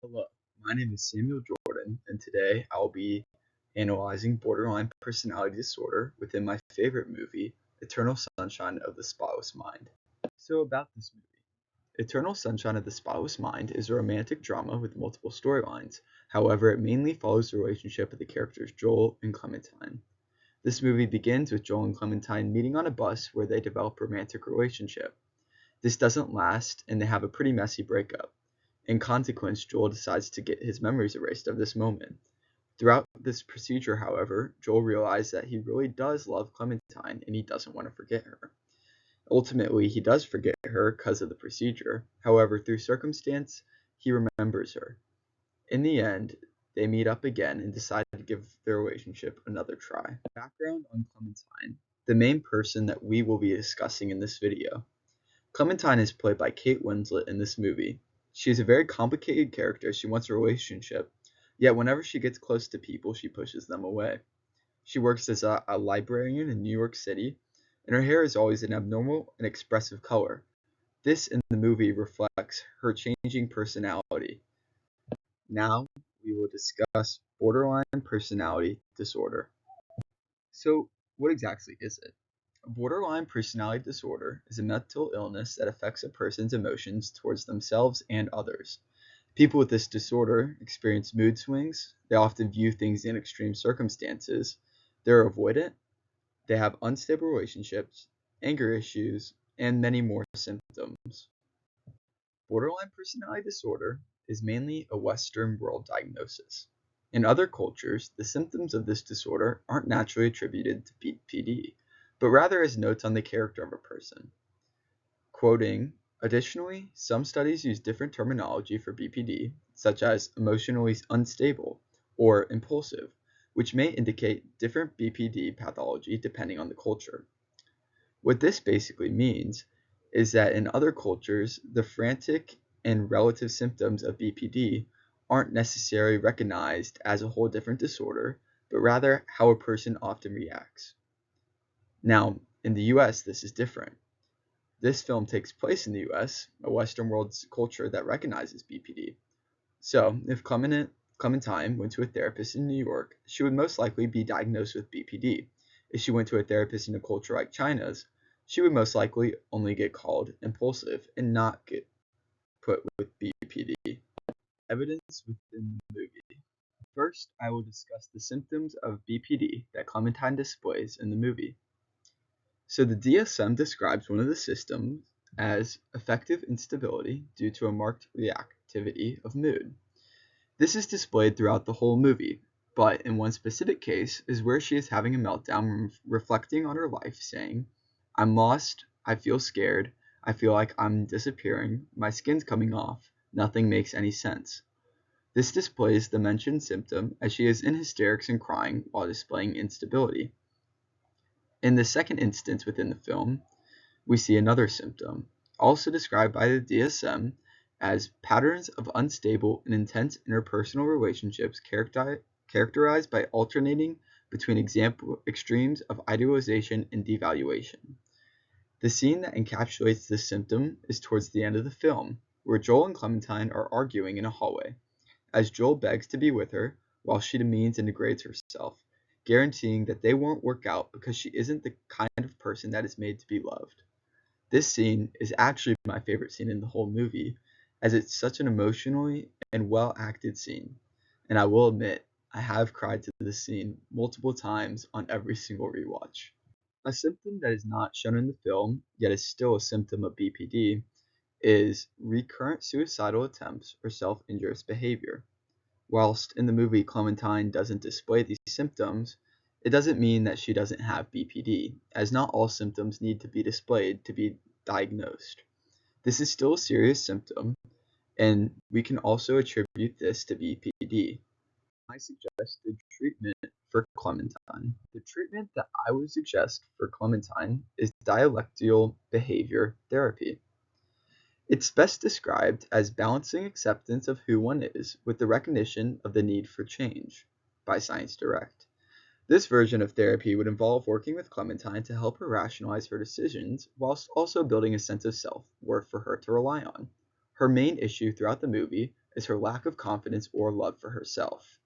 Hello, my name is Samuel Jordan, and today I'll be analyzing borderline personality disorder within my favorite movie, Eternal Sunshine of the Spotless Mind. So, about this movie, Eternal Sunshine of the Spotless Mind is a romantic drama with multiple storylines. However, it mainly follows the relationship of the characters Joel and Clementine. This movie begins with Joel and Clementine meeting on a bus where they develop a romantic relationship. This doesn't last, and they have a pretty messy breakup. In consequence, Joel decides to get his memories erased of this moment. Throughout this procedure, however, Joel realizes that he really does love Clementine and he doesn't want to forget her. Ultimately, he does forget her because of the procedure. However, through circumstance, he remembers her. In the end, they meet up again and decide to give their relationship another try. Background on Clementine, the main person that we will be discussing in this video. Clementine is played by Kate Winslet in this movie. She is a very complicated character. She wants a relationship, yet whenever she gets close to people, she pushes them away. She works as a librarian in New York City, and her hair is always an abnormal and expressive color. This in the movie reflects her changing personality. Now we will discuss borderline personality disorder. So, what exactly is it? Borderline personality disorder is a mental illness that affects a person's emotions towards themselves and others. People with this disorder experience mood swings, they often view things in extreme circumstances, they're avoidant, they have unstable relationships, anger issues, and many more symptoms. Borderline personality disorder is mainly a Western world diagnosis. In other cultures, the symptoms of this disorder aren't naturally attributed to BPD, but rather as notes on the character of a person. Quoting, additionally, some studies use different terminology for BPD, such as emotionally unstable or impulsive, which may indicate different BPD pathology depending on the culture. What this basically means is that in other cultures, the frantic and relative symptoms of BPD aren't necessarily recognized as a whole different disorder, but rather how a person often reacts. Now, in the US, this is different. This film takes place in the US, a Western world culture that recognizes BPD. So, if Clementine went to a therapist in New York, she would most likely be diagnosed with BPD. If she went to a therapist in a culture like China's, she would most likely only get called impulsive and not get put with BPD. Evidence within the movie. First, I will discuss the symptoms of BPD that Clementine displays in the movie. So the DSM describes one of the symptoms as affective instability due to a marked reactivity of mood. This is displayed throughout the whole movie, but in one specific case is where she is having a meltdown reflecting on her life saying, I'm lost, I feel scared, I feel like I'm disappearing, my skin's coming off, nothing makes any sense. This displays the mentioned symptom as she is in hysterics and crying while displaying instability. In the second instance within the film, we see another symptom, also described by the DSM as patterns of unstable and intense interpersonal relationships characterized by alternating between extremes of idealization and devaluation. The scene that encapsulates this symptom is towards the end of the film, where Joel and Clementine are arguing in a hallway, as Joel begs to be with her while she demeans and degrades herself, guaranteeing that they won't work out because she isn't the kind of person that is made to be loved. This scene is actually my favorite scene in the whole movie, as it's such an emotionally and well acted scene. And I will admit, I have cried to this scene multiple times on every single rewatch. A symptom that is not shown in the film, yet is still a symptom of BPD, is recurrent suicidal attempts or self injurious behavior. Whilst in the movie Clementine doesn't display these symptoms, it doesn't mean that she doesn't have BPD, as not all symptoms need to be displayed to be diagnosed. This is still a serious symptom, and we can also attribute this to BPD. I suggested treatment for Clementine. The treatment that I would suggest for Clementine is dialectical behavior therapy. It's best described as balancing acceptance of who one is with the recognition of the need for change by Science Direct. This version of therapy would involve working with Clementine to help her rationalize her decisions whilst also building a sense of self-worth for her to rely on. Her main issue throughout the movie is her lack of confidence or love for herself.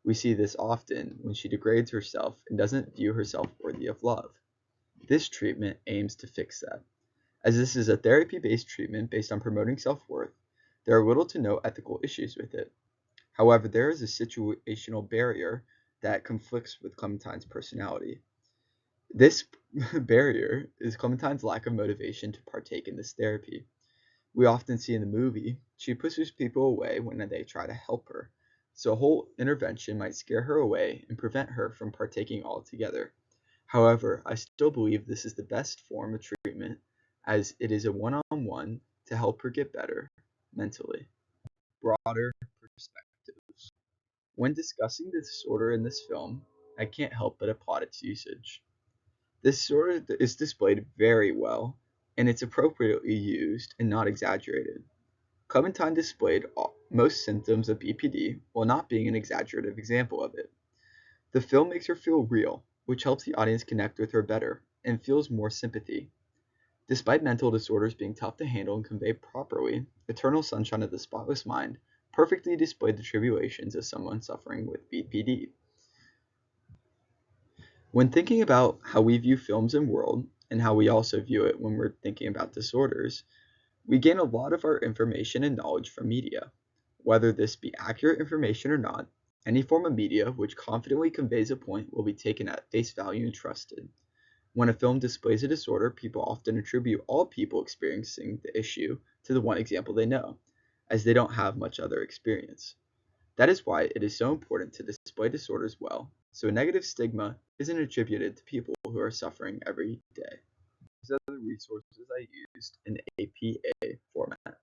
We see this often when she degrades herself and doesn't view herself worthy of love. This treatment aims to fix that. As this is a therapy-based treatment based on promoting self-worth, there are little to no ethical issues with it. However, there is a situational barrier that conflicts with Clementine's personality. This barrier is Clementine's lack of motivation to partake in this therapy. We often see in the movie, she pushes people away when they try to help her, so a whole intervention might scare her away and prevent her from partaking altogether. However, I still believe this is the best form of treatment as it is a one-on-one to help her get better mentally. Broader perspectives. When discussing the disorder in this film, I can't help but applaud its usage. This disorder is displayed very well, and it's appropriately used and not exaggerated. Clementine displayed most symptoms of BPD while not being an exaggerative example of it. The film makes her feel real, which helps the audience connect with her better and feels more sympathy. Despite mental disorders being tough to handle and convey properly, Eternal Sunshine of the Spotless Mind perfectly displayed the tribulations of someone suffering with BPD. When thinking about how we view films and world, and how we also view it when we're thinking about disorders, we gain a lot of our information and knowledge from media. Whether this be accurate information or not, any form of media which confidently conveys a point will be taken at face value and trusted. When a film displays a disorder, people often attribute all people experiencing the issue to the one example they know, as they don't have much other experience. That is why it is so important to display disorders well, so a negative stigma isn't attributed to people who are suffering every day. These are the resources I used in APA format.